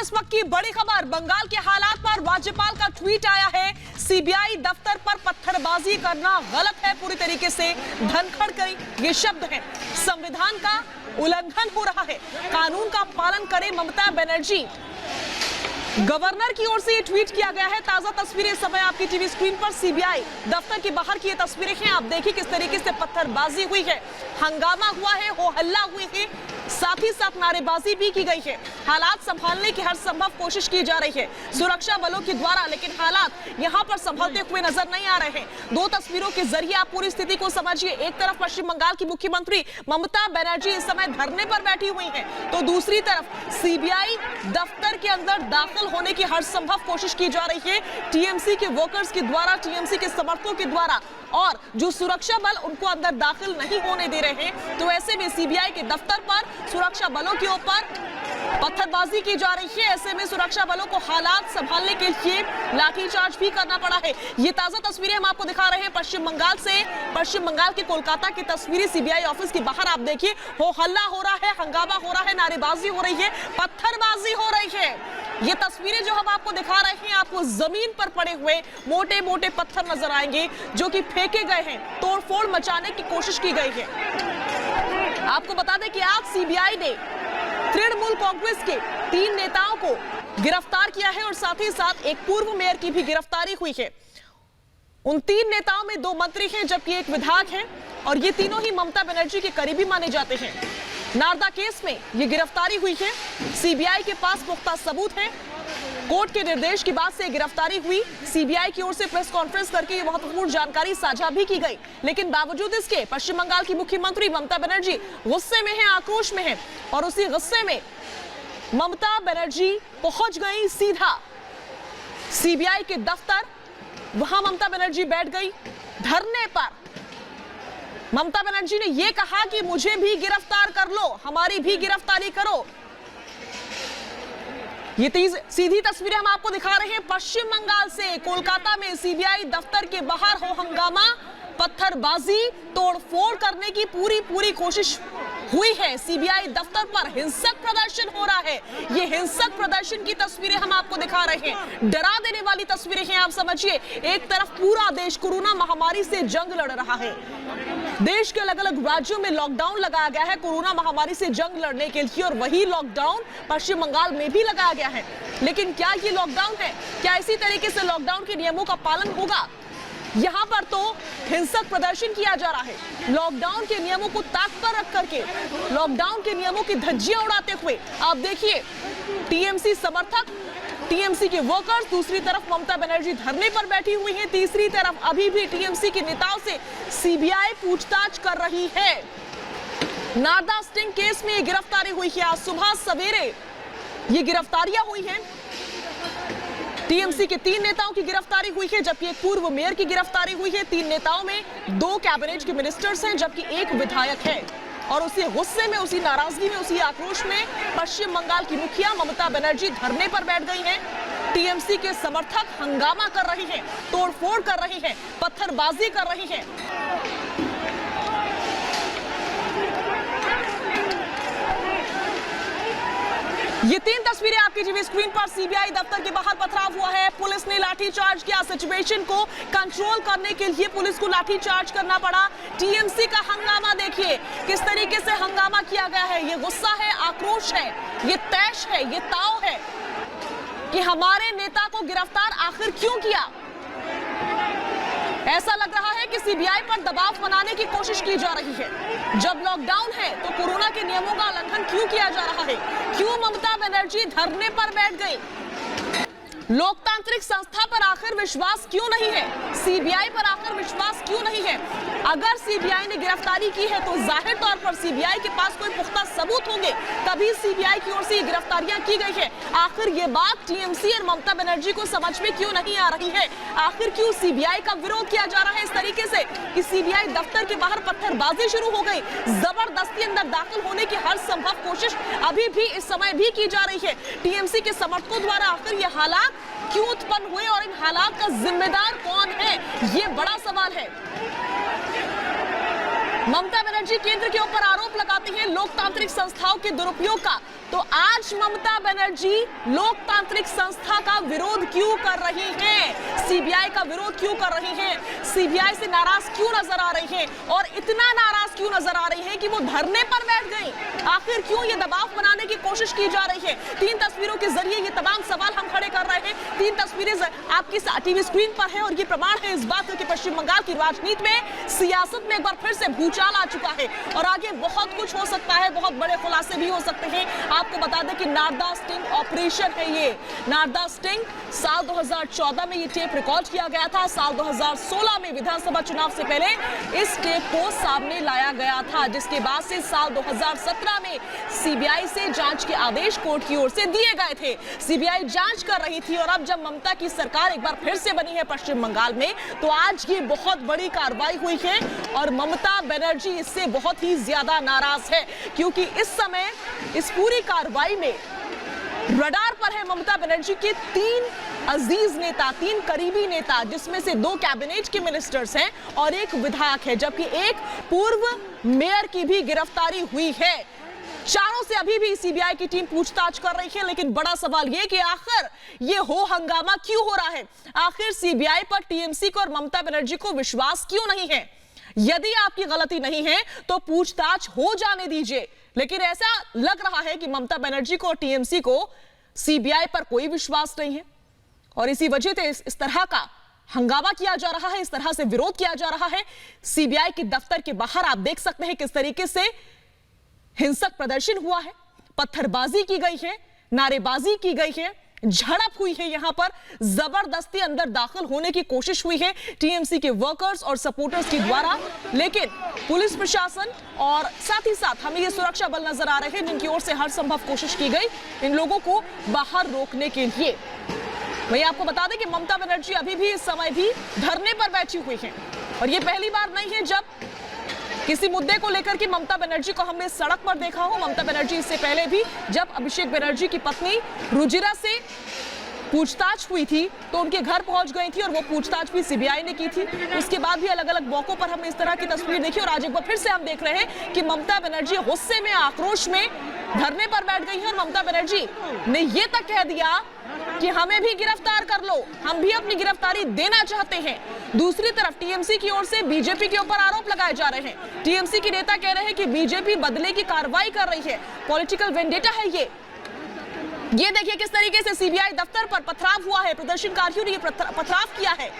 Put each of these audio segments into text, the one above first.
इस वक्त की बड़ी खबर, बंगाल के हालात पर राज्यपाल का ट्वीट आया है। सीबीआई दफ्तर पर पत्थरबाजी करना गलत है, पूरी तरीके से धनखड़ करें, ये शब्द है। संविधान का उल्लंघन हो रहा है, कानून का पालन करें ममता बनर्जी। गवर्नर की ओर से ये ट्वीट किया गया है। ताजा तस्वीरें इस समय आपकी टीवी स्क्रीन पर सीबीआई दफ्तर के बाहर की ये तस्वीरें हैं। आप देखिए किस तरीके से पत्थरबाजी हुई है, हंगामा हुआ है, हो हल्ला हुई है, साथ ही साथ नारेबाजी भी की गई है। हालात संभालने की हर संभव कोशिश की जा रही है सुरक्षा बलों के द्वारा, लेकिन हालात यहां पर संभलते हुए नजर नहीं आ रहे हैं। दो तस्वीरों के जरिए आप पूरी स्थिति को समझिए। एक तरफ पश्चिम बंगाल की मुख्यमंत्री ममता बनर्जी इस समय धरने पर बैठी हुई हैं, तो दूसरी तरफ सीबीआई दफ्तर के अंदर दाखिल होने की हर संभव कोशिश की जा रही है टीएमसी के वर्कर्स के द्वारा, टीएमसी के समर्थकों के द्वारा, और जो सुरक्षा बल उनको अंदर दाखिल नहीं होने दे रहे हैं। तो ऐसे में सीबीआई के दफ्तर पर सुरक्षा बलों के ऊपर पत्थरबाजी की जा रही है। ऐसे में सुरक्षा बलों को हालात संभालने के लिए लाठीचार्ज भी करना पड़ा है। ये ताजा तस्वीरें हम आपको दिखा रहे हैं पश्चिम बंगाल से, पश्चिम बंगाल के कोलकाता की तस्वीरें। सीबीआई ऑफिस के बाहर आप देखिए, हो हल्ला हो रहा है, हंगामा हो रहा है, नारेबाजी हो रही है, पत्थरबाजी हो रही है। ये तस्वीरें जो हम आपको दिखा रहे हैं, आपको जमीन पर पड़े हुए मोटे मोटे पत्थर नजर आएंगे जो कि फेंके गए हैं, तोड़फोड़ मचाने की कोशिश की गई है। आपको बता दें कि आज सीबीआई ने तृणमूल कांग्रेस के 3 नेताओं को गिरफ्तार किया है और साथ ही साथ एक पूर्व मेयर की भी गिरफ्तारी हुई है। उन 3 नेताओं में 2 मंत्री हैं जबकि एक विधायक है, और ये तीनों ही ममता बनर्जी के करीबी माने जाते हैं। नारदा केस में ये गिरफ्तारी हुई है। सीबीआई के पास पुख्ता सबूत है। कोर्ट के निर्देश की बात से गिरफ्तारी हुई। सीबीआई की ओर से प्रेस कॉन्फ्रेंस करके ये महत्वपूर्ण जानकारी साझा भी की गई, लेकिन बावजूद इसके पश्चिम बंगाल की मुख्यमंत्री ममता बनर्जी गुस्से में है, आक्रोश में है, और उसी गुस्से में ममता बनर्जी पहुंच गई सीधा सीबीआई के दफ्तर। वहां ममता बनर्जी बैठ गई धरने पर। ममता बनर्जी ने यह कहा कि मुझे भी गिरफ्तार कर लो, हमारी भी गिरफ्तारी करो। ये सीधी तस्वीरें हम आपको दिखा रहे हैं पश्चिम बंगाल से। कोलकाता में सीबीआई दफ्तर के बाहर हो हंगामा, पत्थरबाजी, तोड़फोड़ करने की पूरी कोशिश हुई है। सीबीआई दफ्तर पर हिंसक प्रदर्शन हो रहा है। ये हिंसक प्रदर्शन की तस्वीरें हम आपको दिखा रहे हैं, डरा देने वाली तस्वीरें हैं। आप समझिए, एक तरफ पूरा देश कोरोना महामारी से जंग लड़ रहा है। देश के अलग अलग राज्यों में लॉकडाउन लगाया गया है कोरोना महामारी से जंग लड़ने के लिए, और वही लॉकडाउन पश्चिम बंगाल में भी लगाया गया है। लेकिन क्या ये लॉकडाउन है? क्या इसी तरीके से लॉकडाउन के नियमों का पालन होगा? यहाँ पर तो हिंसक प्रदर्शन किया जा रहा है। लॉकडाउन के नियमों को ताक पर रख करके, लॉकडाउन के नियमों की धज्जियां उड़ाते हुए आप देखिए टीएमसी समर्थक, टीएमसी के वर्कर्स, दूसरी तरफ ममता बनर्जी धरने पर बैठी हुई हैं, तीसरी तरफ अभी भी टीएमसी के नेताओं से सीबीआई पूछताछ कर रही है। नारदा स्टिंग केस में गिरफ्तारी हुई है। आज सुबह सवेरे ये गिरफ्तारियां हुई हैं। टीएमसी के 3 नेताओं की गिरफ्तारी हुई है, जबकि एक पूर्व मेयर की गिरफ्तारी हुई है। 3 नेताओं में 2 कैबिनेट के मिनिस्टर्स हैं, जबकि एक विधायक है। और उसी गुस्से में, उसी नाराजगी में, उसी आक्रोश में पश्चिम बंगाल की मुखिया ममता बनर्जी धरने पर बैठ गई हैं। टीएमसी के समर्थक हंगामा कर रहे हैं, तोड़फोड़ कर रहे हैं, पत्थरबाजी कर रहे हैं। ये 3 तस्वीरें आपकी टीवी स्क्रीन पर। सीबीआई दफ्तर के बाहर पथराव हुआ है, पुलिस ने लाठीचार्ज किया। सिचुएशन को कंट्रोल करने के लिए पुलिस को लाठीचार्ज करना पड़ा। टीएमसी का हंगामा देखिए किस तरीके से हंगामा किया गया है। ये गुस्सा है, आक्रोश है, ये तैश है, ये ताव है कि हमारे नेता को गिरफ्तार आखिर क्यों किया। ऐसा लग रहा है कि सीबीआई पर दबाव बनाने की कोशिश की जा रही है। जब लॉकडाउन है तो कोरोना के नियमों का उल्लंघन क्यों किया जा रहा है? क्यों ममता बनर्जी धरने पर बैठ गई? लोकतांत्रिक संस्था पर आखिर विश्वास क्यों नहीं है? सीबीआई पर आखिर विश्वास क्यों नहीं है? अगर सीबीआई ने गिरफ्तारी की है तो जाहिर तौर पर सीबीआई के पास कोई पुख्ता सबूत होंगे, तभी सीबीआई की ओर से ये गिरफ्तारियां की गई है। आखिर ये बात टीएमसी और ममता बनर्जी को समझ में क्यों नहीं आ रही है? आखिर क्यों सीबीआई का विरोध किया जा रहा है इस तरीके से कि सीबीआई दफ्तर के बाहर पत्थरबाजी शुरू हो गई? जबरदस्ती अंदर दाखिल होने की हर संभव कोशिश अभी भी इस समय भी की जा रही है टीएमसी के समर्थकों द्वारा। आखिर ये हालात क्यों उत्पन्न हुए और इन हालात का जिम्मेदार कौन है, ये बड़ा सवाल है। ममता बनर्जी केंद्र के ऊपर आरोप लगाती हैं लोकतांत्रिक संस्थाओं के दुरुपयोग का। तो आज ममता बनर्जी लोकतांत्रिक संस्था का विरोध क्यों कर रही हैं? सीबीआई का विरोध क्यों कर रही हैं? सीबीआई से नाराज क्यों नजर आ रही हैं? और इतना नाराज क्यों नजर आ रही हैं कि वो धरने पर बैठ गई? आखिर क्यों ये दबाव बनाने की कोशिश की जा रही है? 3 तस्वीरों के जरिए ये तमाम सवाल हम खड़े कर रहे हैं। 3 तस्वीरें आपकी टीवी स्क्रीन पर है और ये प्रमाण है इस बात कि पश्चिम बंगाल की राजनीति में, सियासत में एक बार फिर से भूचाल आ चुका है और आगे बहुत कुछ हो सकता है, बहुत बड़े खुलासे भी हो सकते हैं। आपको बता दें कि नारदा स्टिंग ऑपरेशन है ये। नारदा स्टिंग साल 2014 में ये टेप रिकॉर्ड किया गया था। साल 2016 में विधानसभा चुनाव से पहले इस टेप को सामने लाया गया था, जिसके बाद से साल 2017 में सीबीआई से जांच के आदेश कोर्ट की ओर से दिए गए थे। सीबीआई जांच कर रही थी और अब जब ममता की सरकार एक बार फिर से बनी है पश्चिम बंगाल में, तो आज ये बहुत बड़ी कार्रवाई हुई है और ममता बनर्जी इससे बहुत ही ज्यादा नाराज है, क्योंकि इस समय इस पूरी कार्रवाई में रडार पर है ममता बनर्जी के 3 अजीज नेता, 3 करीबी नेता, जिसमें से 2 कैबिनेट के मिनिस्टर्स हैं और 1 विधायक है, जबकि 1 पूर्व मेयर की भी गिरफ्तारी हुई है। चारों से अभी भी सीबीआई की टीम पूछताछ कर रही है, लेकिन बड़ा सवाल यह कि आखिर ये हो हंगामा क्यों हो रहा है? आखिर सीबीआई पर टीएमसी को और ममता बनर्जी को विश्वास क्यों नहीं है? यदि आपकी गलती नहीं है तो पूछताछ हो जाने दीजिए, लेकिन ऐसा लग रहा है कि ममता बनर्जी को और टीएमसी को सीबीआई पर कोई विश्वास नहीं है और इसी वजह से इस तरह का हंगामा किया जा रहा है, इस तरह से विरोध किया जा रहा है। सीबीआई के दफ्तर के बाहर आप देख सकते हैं किस तरीके से हिंसक प्रदर्शन हुआ है, पत्थरबाजी की गई है, नारेबाजी की गई है, झड़प हुई है, यहां पर जबरदस्ती अंदर दाखिल होने की कोशिश हुई है टीएमसी के वर्कर्स और सपोर्टर्स के द्वारा। लेकिन पुलिस प्रशासन और साथ ही साथ हमें ये सुरक्षा बल नजर आ रहे हैं जिनकी ओर से हर संभव कोशिश की गई इन लोगों को बाहर रोकने के लिए। वहीं आपको बता दें कि ममता बनर्जी अभी भी इस समय भी धरने पर बैठी हुई है और ये पहली बार नहीं है जब किसी मुद्दे को लेकर के ममता बनर्जी को हमने सड़क पर देखा हो। ममता बनर्जी इससे पहले भी जब अभिषेक बनर्जी की पत्नी रुजिरा से पूछताछ हुई थी तो उनके घर पहुंच गई थी और वो पूछताछ भी सीबीआई ने की थी। उसके बाद भी अलग अलग मौकों पर हमने इस तरह की तस्वीर देखी और आज एक बार फिर से हम देख रहे हैं कि ममता बनर्जी गुस्से में, आक्रोश में धरने पर बैठ गई है और ममता बनर्जी ने ये तक कह दिया कि हमें भी गिरफ्तार कर लो, हम भी अपनी गिरफ्तारी देना चाहते हैं। दूसरी तरफ टीएमसी की ओर से बीजेपी के ऊपर आरोप लगाए जा रहे हैं। टीएमसी के नेता कह रहे हैं कि बीजेपी बदले की कार्रवाई कर रही है, पॉलिटिकल वेंडेटा है ये देखिए किस तरीके से सीबीआई दफ्तर पर पथराव हुआ है, प्रदर्शनकारियों ने पथराव किया है,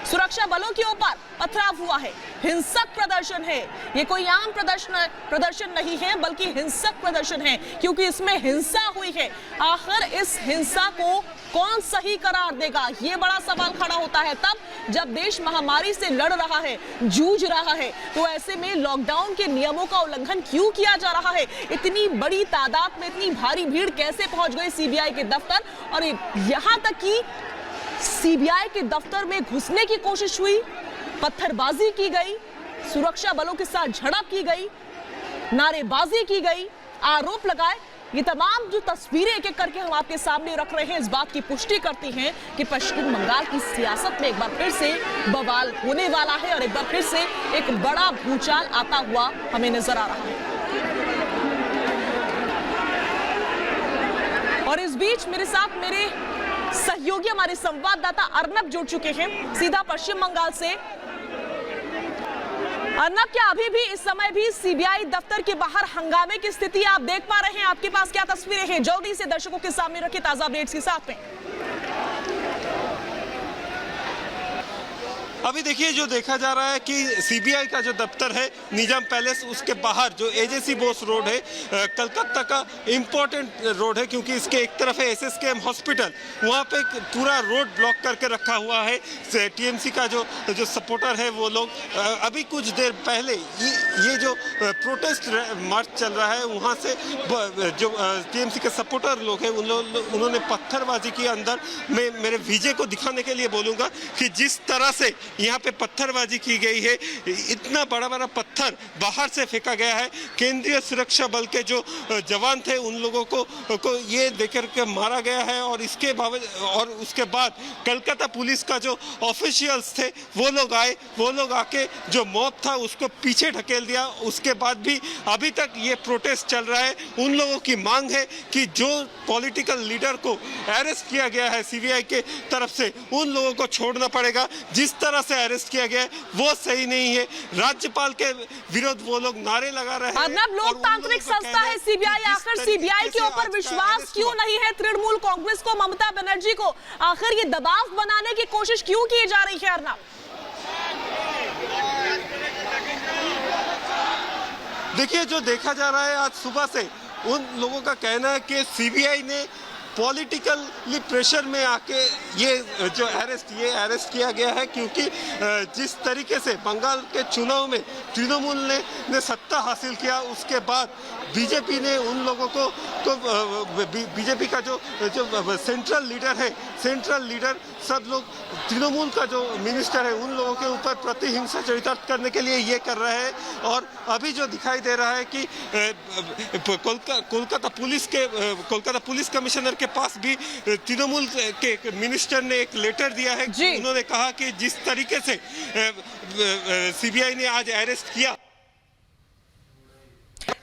सुरक्षा बलों के ऊपर पथराव हुआ है, हिंसक प्रदर्शन है। ये कोई आम प्रदर्शन नहीं है बल्कि हिंसक प्रदर्शन है, क्योंकि इसमें हिंसा हुई है। आखिर इस हिंसा को कौन सही करार देगा, ये बड़ा सवाल खड़ा होता है तब जब देश महामारी से लड़ रहा है, जूझ रहा है। तो ऐसे में लॉकडाउन के नियमों का उल्लंघन क्यों किया जा रहा है? इतनी बड़ी तादाद में इतनी भारी भीड़ कैसे पहुंच गई सीबीआई के दफ्तर? और यहां तक कि सीबीआई के दफ्तर में घुसने की कोशिश हुई, पत्थरबाजी की गई, सुरक्षा बलों के साथ झड़प की गई, नारेबाजी की गई, आरोप लगाए। ये तमाम जो तस्वीरें एक एक करके हम आपके सामने रख रहे हैं इस बात की पुष्टि करती हैं कि पश्चिम बंगाल की सियासत में एक बार फिर से बवाल होने वाला है और एक बार फिर से एक बड़ा भूचाल आता हुआ हमें नजर आ रहा है। और इस बीच मेरे साथ मेरे सहयोगी हमारे संवाददाता अर्नब जुड़ चुके हैं सीधा पश्चिम बंगाल से। अर्नब, क्या अभी भी इस समय भी सीबीआई दफ्तर के बाहर हंगामे की स्थिति आप देख पा रहे हैं? आपके पास क्या तस्वीरें हैं? जल्दी से दर्शकों के सामने रखिए ताजा अपडेट्स के साथ में। अभी देखिए जो देखा जा रहा है कि सीबीआई का जो दफ्तर है निजाम पैलेस, उसके बाहर जो एजेसी बोस रोड है, कलकत्ता का इम्पोर्टेंट रोड है क्योंकि इसके एक तरफ है एसएसकेएम हॉस्पिटल, वहाँ पे पूरा रोड ब्लॉक करके रखा हुआ है। टीएमसी का जो सपोर्टर है वो लोग अभी कुछ देर पहले ये जो प्रोटेस्ट मार्च चल रहा है वहाँ से जो टीएमसी के सपोर्टर लोग हैं उन्होंने पत्थरबाजी की। अंदर मैं मेरे विजय को दिखाने के लिए बोलूँगा कि जिस तरह से यहाँ पे पत्थरबाजी की गई है। इतना बड़ा बड़ा पत्थर बाहर से फेंका गया है। केंद्रीय सुरक्षा बल के जो जवान थे उन लोगों को ये देकर के मारा गया है और उसके बाद कलकत्ता पुलिस का जो ऑफिशियल्स थे वो लोग आके जो मॉब था उसको पीछे ढकेल दिया। उसके बाद भी अभी तक ये प्रोटेस्ट चल रहा है। उन लोगों की मांग है कि जो पॉलिटिकल लीडर को अरेस्ट किया गया है सीबीआई के तरफ से उन लोगों को छोड़ना पड़ेगा। जिस तरह से अरेस्ट किया गया है वो सही नहीं है। राज्यपाल के विरोध वो लोग नारे लगा रहे हैं। अर्नब, लोकतांत्रिक संस्था है सीबीआई, आखिर सीबीआई के ऊपर विश्वास क्यों नहीं है तृणमूल कांग्रेस को, ममता बनर्जी को? आखिर ये दबाव बनाने की कोशिश क्यों की जा रही है अर्नब? देखिए, जो देखा जा रहा है आज सुबह से उन लोगों का कहना है कि सीबीआई ने पॉलिटिकली प्रेशर में आके ये जो अरेस्ट किया गया है, क्योंकि जिस तरीके से बंगाल के चुनाव में तृणमूल ने सत्ता हासिल किया उसके बाद बीजेपी ने उन लोगों को बीजेपी का जो सेंट्रल लीडर सब लोग तृणमूल का जो मिनिस्टर है उन लोगों के ऊपर प्रतिहिंसा चरितार्थ करने के लिए ये कर रहे हैं। और अभी जो दिखाई दे रहा है कि कोलकाता पुलिस कमिश्नर के पास भी तृणमूल के मिनिस्टर ने एक लेटर दिया है। उन्होंने कहा कि जिस तरीके से सीबीआई ने आज अरेस्ट किया।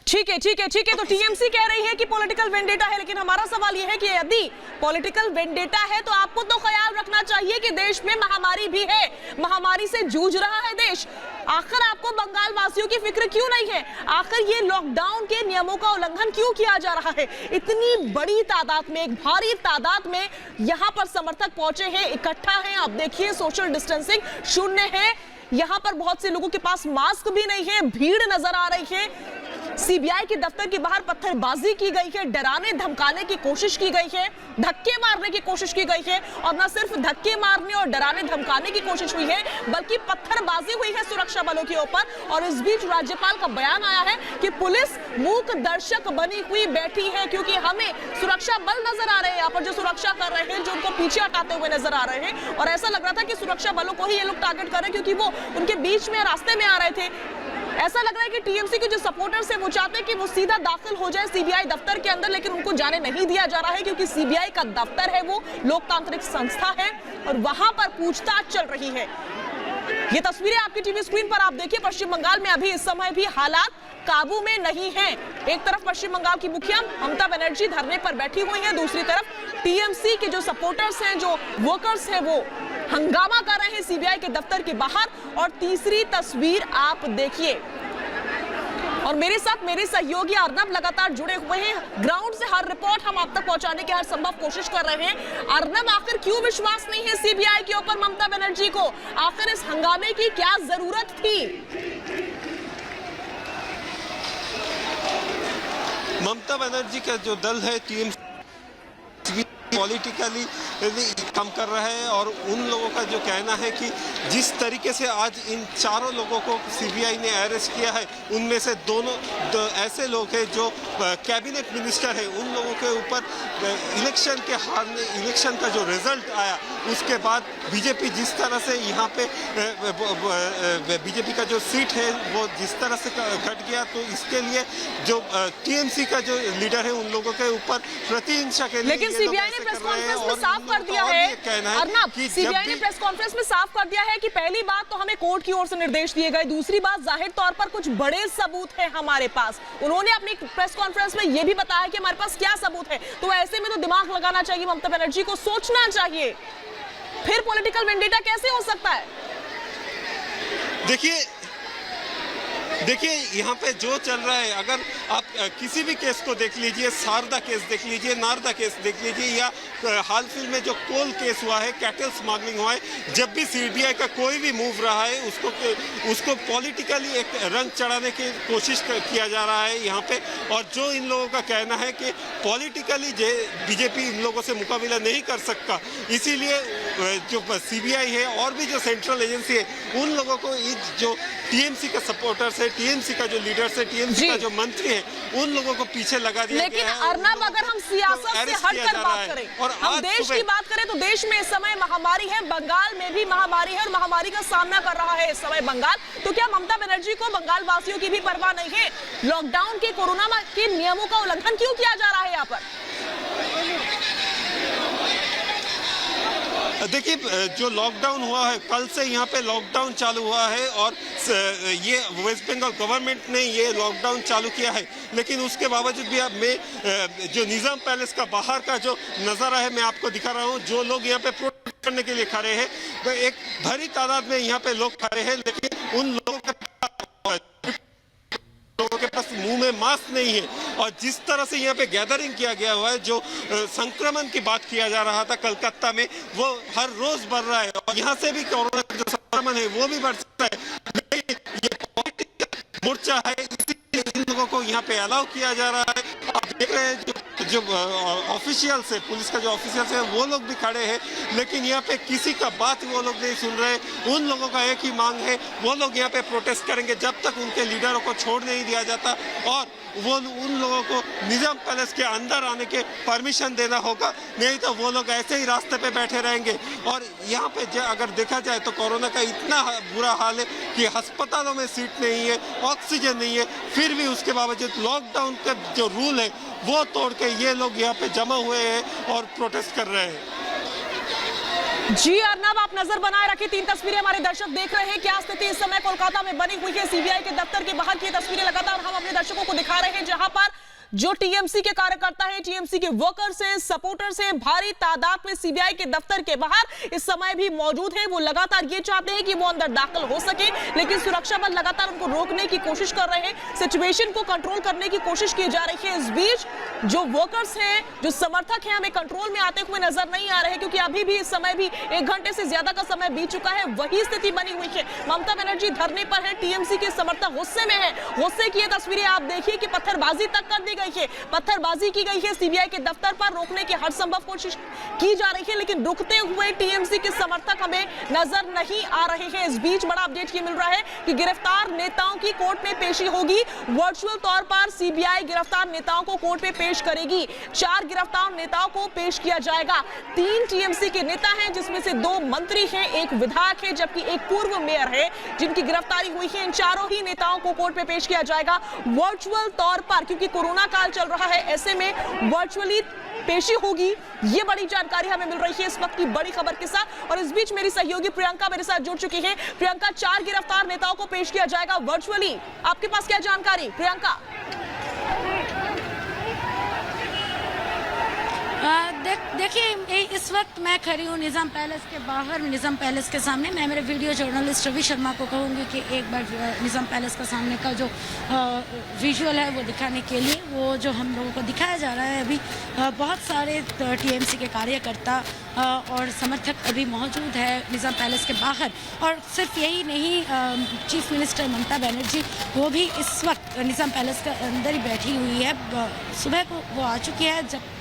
ठीक है। तो टीएमसी कह रही है कि पॉलिटिकल वेंडेटा है, लेकिन हमारा सवाल यह है कि यदि पॉलिटिकल वेंडेटा है तो आपको तो ख्याल रखना चाहिए कि देश में महामारी भी है, महामारी से जूझ रहा है देश। आखिर आपको बंगाल वासियों की फिक्र क्यों नहीं है? आखिर ये लॉकडाउन के नियमों का उल्लंघन क्यों किया जा रहा है? इतनी बड़ी तादाद में, एक भारी तादाद में यहां पर समर्थक पहुंचे हैं, इकट्ठा हैं। आप देखिए, सोशल डिस्टेंसिंग शून्य है। यहां पर बहुत से लोगों के पास मास्क भी नहीं है, भीड़ नजर आ रही है। सीबीआई के दफ्तर के बाहर पत्थरबाजी की गई है, डराने धमकाने की कोशिश की गई है, धक्के मारने की कोशिश की गई है। और न सिर्फ धक्के मारने और डराने धमकाने की कोशिश हुई है, बल्कि पत्थरबाजी हुई है सुरक्षा बलों के ऊपर। और इस बीच राज्यपाल का बयान आया है कि पुलिस मूक दर्शक बनी हुई बैठी है, क्योंकि हमें सुरक्षा बल नजर आ रहे हैं यहाँ पर जो सुरक्षा कर रहे हैं, जो उनको पीछे हटाते हुए नजर आ रहे हैं। और ऐसा लग रहा था कि सुरक्षा बलों को ही ये लोग टारगेट कर रहे हैं, क्योंकि वो उनके बीच में रास्ते में आ रहे थे। ऐसा लग रहा है कि टीएमसी के जो सपोर्टर्स हैं वो चाहते हैं कि वो सीधा दाखिल हो जाए सीबीआई दफ्तर के अंदर, लेकिन उनको जाने नहीं दिया जा रहा है, क्योंकि सीबीआई का दफ्तर है वो लोकतांत्रिक संस्था है और वहां पर पूछताछ चल रही है। ये तस्वीरें आपकी टीवी स्क्रीन पर आप देखिए। पश्चिम बंगाल में अभी इस समय भी हालात काबू में नहीं है। एक तरफ पश्चिम बंगाल की मुखिया ममता बनर्जी धरने पर बैठी हुई हैं, दूसरी तरफ टीएमसी के जो सपोर्टर्स हैं, जो वर्कर्स हैं, वो हंगामा कर रहे हैं सीबीआई के दफ्तर के बाहर। और तीसरी तस्वीर आप देखिए, और मेरे साथ मेरे सहयोगी अर्नब लगातार जुड़े हुए हैं। ग्राउंड से हर रिपोर्ट हम आप तक पहुंचाने की हर संभव कोशिश कर रहे हैं। अर्नब, आखिर क्यों विश्वास नहीं है सीबीआई के ऊपर ममता बनर्जी को? आखिर इस हंगामे की क्या जरूरत थी? ममता बनर्जी का जो दल है टीएमसी पॉलिटिकली काम कर रहा है और उन लोगों का जो कहना है कि जिस तरीके से आज इन चारों लोगों को सीबीआई ने अरेस्ट किया है, उनमें से दोनों ऐसे लोग हैं जो कैबिनेट मिनिस्टर है। उन लोगों के ऊपर इलेक्शन का जो रिजल्ट आया उसके बाद बीजेपी जिस तरह से यहाँ पे बीजेपी का जो सीट है वो जिस तरह से घट गया, तो इसके लिए जो टीएमसी का जो लीडर है उन लोगों के ऊपर प्रतिहिंसा के लिए, लेकिन सीबीआई ने प्रेस कॉन्फ्रेंस में साफ कर दिया है, अर्नब, सीबीआई ने प्रेस कॉन्फ्रेंस में साफ कर दिया है कि पहली बात तो हमें कोर्ट की ओर से निर्देश दिए गए, दूसरी बात जाहिर तौर पर कुछ बड़े सबूत हैं हमारे पास। उन्होंने अपनी प्रेस कॉन्फ्रेंस में यह भी बताया कि हमारे पास क्या सबूत है। तो ऐसे में तो दिमाग लगाना चाहिए ममता बनर्जी को, सोचना चाहिए। फिर पॉलिटिकल वेंडेटा कैसे हो सकता है? देखिए यहाँ पे जो चल रहा है, अगर आप किसी भी केस को देख लीजिए, शारदा केस देख लीजिए, नारदा केस देख लीजिए, या हाल फिल में जो कोल केस हुआ है, कैटल स्मगलिंग हुआ है, जब भी सीबीआई का कोई भी मूव रहा है उसको पॉलिटिकली एक रंग चढ़ाने की कोशिश किया जा रहा है यहाँ पे। और जो इन लोगों का कहना है कि पॉलिटिकली बीजेपी इन लोगों से मुकाबला नहीं कर सकता, इसीलिए जो सीबीआई है और भी जो सेंट्रल एजेंसी है उन लोगों को जो टीएमसी का सपोर्टर्स है, टीएमसी का जो लीडर्स है, टीएमसी का जो मंत्री है उन लोगों को पीछे लगा दिया लेकिन गया है। अर्नब, अगर हम सियासत से हटकर बात करें, हम देश की बात करें तो देश में इस समय महामारी है, बंगाल में भी महामारी है और महामारी का सामना कर रहा है इस समय बंगाल। तो क्या ममता बनर्जी को बंगाल वासियों की भी परवाह नहीं है? लॉकडाउन के कोरोना के नियमों का उल्लंघन क्यों किया जा रहा है यहाँ पर? देखिए, जो लॉकडाउन हुआ है, कल से यहाँ पे लॉकडाउन चालू हुआ है और ये वेस्ट बंगाल गवर्नमेंट ने ये लॉकडाउन चालू किया है, लेकिन उसके बावजूद भी अब मैं जो निजाम पैलेस का बाहर का जो नज़ारा है मैं आपको दिखा रहा हूँ। जो लोग यहाँ पे प्रोटेस्ट करने के लिए खड़े हैं, एक भारी तादाद में यहाँ पे लोग खड़े हैं, लेकिन उन लोगों के पास मुंह में मास्क नहीं है और जिस तरह से यहाँ पे गैदरिंग किया गया हुआ है, जो संक्रमण की बात किया जा रहा था कलकत्ता में, वो हर रोज बढ़ रहा है और यहाँ से भी कोरोना का जो संक्रमण है वो भी बढ़ सकता है। ये पॉलिटिकल मोर्चा है, इसीलिए इन लोगों को यहाँ पे अलाउ किया जा रहा है। आप देख रहे हैं जो ऑफिशियल्स है, पुलिस का जो ऑफिशियल्स है वो लोग भी खड़े हैं, लेकिन यहाँ पे किसी का बात वो लोग नहीं सुन रहे। उन लोगों का एक ही मांग है, वो लोग यहाँ पे प्रोटेस्ट करेंगे जब तक उनके लीडरों को छोड़ नहीं दिया जाता और वो उन लोगों को निजाम पैलेस के अंदर आने के परमिशन देना होगा, नहीं तो वो लोग ऐसे ही रास्ते पे बैठे रहेंगे। और यहाँ पे अगर देखा जाए तो कोरोना का इतना बुरा हाल है कि अस्पतालों में सीट नहीं है, ऑक्सीजन नहीं है, फिर भी उसके बावजूद लॉकडाउन का जो रूल है वो तोड़ के ये लोग यहाँ पे जमा हुए हैं और प्रोटेस्ट कर रहे हैं। जी अर्नब, आप नजर बनाए रखिए, 3 तस्वीरें हमारे दर्शक देख रहे हैं। क्या स्थिति इस समय कोलकाता में बनी हुई है? सीबीआई के दफ्तर के बाहर की तस्वीरें लगातार हम अपने दर्शकों को दिखा रहे हैं, जहां पर जो टीएमसी के कार्यकर्ता हैं, टीएमसी के वर्कर्स हैं, सपोर्टर्स हैं, भारी तादाद में सीबीआई के दफ्तर के बाहर इस समय भी मौजूद हैं। वो लगातार ये चाहते हैं कि वो अंदर दाखिल हो सके, लेकिन सुरक्षा बल लगातार उनको रोकने की कोशिश कर रहे हैं, सिचुएशन को कंट्रोल करने की कोशिश की जा रही है। इस बीच जो वर्कर्स हैं, जो समर्थक हैं, हमें कंट्रोल में आते हुए नजर नहीं आ रहे, क्योंकि अभी भी इस समय भी 1 घंटे से ज्यादा का समय बीत चुका है। वही स्थिति बनी हुई है। ममता बनर्जी धरने पर है, टीएमसी के समर्थक गुस्से में है। गुस्से की ये तस्वीरें आप देखिए कि पत्थरबाजी तक कर दी गई है, पत्थरबाजी की गई है। सीबीआई के दफ्तर पर रोकने की हर संभव कोशिश की जा रही है, लेकिन रुकते हुए टीएमसी के समर्थक हमें नजर नहीं आ रहे हैं। इस बीच बड़ा अपडेट ये मिल रहा है कि गिरफ्तार नेताओं की कोर्ट में पेशी होगी। वर्चुअल तौर पर सीबीआई गिरफ्तार नेताओं को कोर्ट में पेश करेगी। 4 गिरफ्तार नेताओं को पेश किया जाएगा। 3 टीएमसी के नेता हैं, जिसमें से 2 मंत्री हैं, 1 विधायक है, जबकि 1 पूर्व मेयर है जिनकी गिरफ्तारी हुई है। इन चारों ही नेताओं को कोर्ट में पेश किया जाएगा वर्चुअल तौर पर, क्योंकि कोरोना काल चल रहा है, ऐसे में वर्चुअली पेशी होगी। ये बड़ी जानकारी हमें मिल रही है इस वक्त की बड़ी खबर के साथ। और इस बीच मेरी सहयोगी प्रियंका मेरे साथ जुड़ चुकी है। प्रियंका, 4 गिरफ्तार नेताओं को पेश किया जाएगा वर्चुअली, आपके पास क्या जानकारी प्रियंका? देखिए, इस वक्त मैं खड़ी हूँ निज़ाम पैलेस के बाहर, निज़ाम पैलेस के सामने। मैं मेरे वीडियो जर्नलिस्ट रवि शर्मा को कहूँगी कि एक बार निज़ाम पैलेस का सामने का जो विजुअल है वो दिखाने के लिए, वो जो हम लोगों को दिखाया जा रहा है अभी, बहुत सारे टीएमसी के कार्यकर्ता और समर्थक अभी मौजूद है निज़ाम पैलेस के बाहर। और सिर्फ यही नहीं, चीफ मिनिस्टर ममता बनर्जी वो भी इस वक्त निज़ाम पैलेस के अंदर ही बैठी हुई है। सुबह को वो आ चुकी है, जब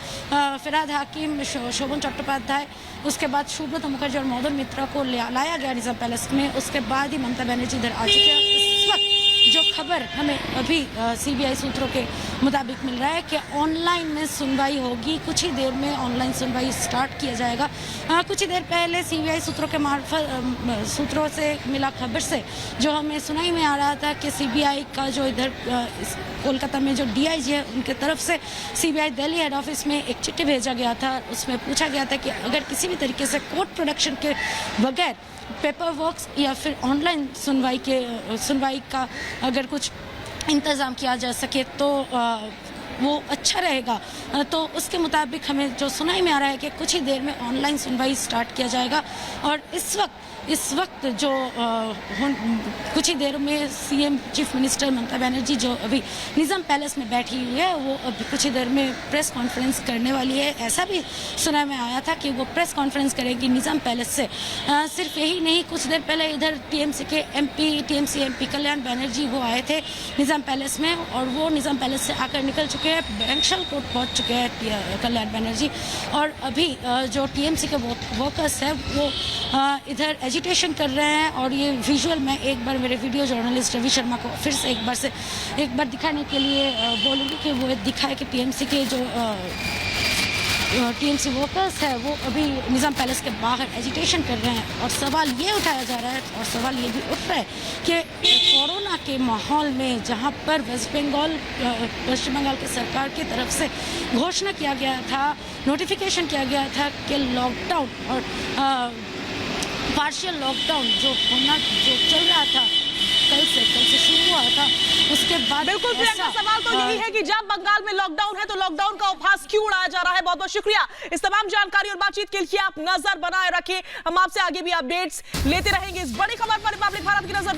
फिरहाद हाकिम, शोभन चट्टोपाध्याय, उसके बाद सुब्रत मुखर्जी और मदन मित्रा को लाया गया निज़ाम पैलेस में, उसके बाद ही ममता बनर्जी इधर आ चुकी है। इस वक्त जो खबर हमें अभी सीबीआई सूत्रों के मुताबिक मिल रहा है कि ऑनलाइन में सुनवाई होगी, कुछ ही देर में ऑनलाइन सुनवाई स्टार्ट किया जाएगा। कुछ ही देर पहले सीबीआई सूत्रों के मार्फत, सूत्रों से मिला खबर से जो हमें सुनाई में आ रहा था कि सीबीआई का जो इधर कोलकाता में जो डीआईजी है, उनके तरफ से सीबीआई दिल्ली हेड ऑफिस में एक चिट्ठी भेजा गया था। उसमें पूछा गया था कि अगर किसी भी तरीके से कोर्ट प्रोडक्शन के बगैर पेपर वर्क्स या फिर ऑनलाइन सुनवाई का अगर कुछ इंतज़ाम किया जा सके तो वो अच्छा रहेगा। तो उसके मुताबिक हमें जो सुनाई में आ रहा है कि कुछ ही देर में ऑनलाइन सुनवाई स्टार्ट किया जाएगा। और इस वक्त जो कुछ ही देर में CM chief minister Mamata Banerjee जो अभी निज़ाम पैलेस में बैठी हुई है, वो अभी कुछ ही देर में प्रेस कॉन्फ्रेंस करने वाली है। ऐसा भी सुना में आया था कि वो प्रेस कॉन्फ्रेंस करेगी निज़ाम पैलेस से। सिर्फ यही नहीं, कुछ देर पहले इधर टीएमसी एमपी कल्याण बनर्जी वो आए थे निज़ाम पैलेस में, और वो निज़ाम पैलेस से आकर निकल चुके चुके हैं, बैंक्शल कोर्ट पहुंच चुके हैं कल्याण बनर्जी, और अभी जो टीएमसी के वर्कर्स हैं वो इधर एजिटेशन कर रहे हैं। और ये विजुअल मैं एक बार मेरे वीडियो जर्नलिस्ट रवि शर्मा को फिर से एक बार दिखाने के लिए बोलूँगी कि वो दिखाए कि टीएमसी के जो टीएमसी वर्कर्स है वो अभी निज़ाम पैलेस के बाहर एजिटेशन कर रहे हैं। और सवाल ये उठाया जा रहा है, और सवाल ये भी उठ रहा है कि कोरोना के माहौल में जहां पर पश्चिम बंगाल की सरकार की तरफ से घोषणा किया गया था, नोटिफिकेशन किया गया था कि लॉकडाउन और पार्शियल लॉकडाउन जो चल रहा था कल से शुरू हुआ था, उसके बाद बिल्कुल प्रियंका, सवाल तो यही है कि जब बंगाल में लॉकडाउन है तो लॉकडाउन का उपहास क्यों उड़ाया जा रहा है। बहुत बहुत शुक्रिया इस तमाम जानकारी और बातचीत के लिए। आप नजर बनाए रखें, हम आपसे आगे भी अपडेट्स लेते रहेंगे इस बड़ी खबर पर। रिपब्लिक भारत की नजर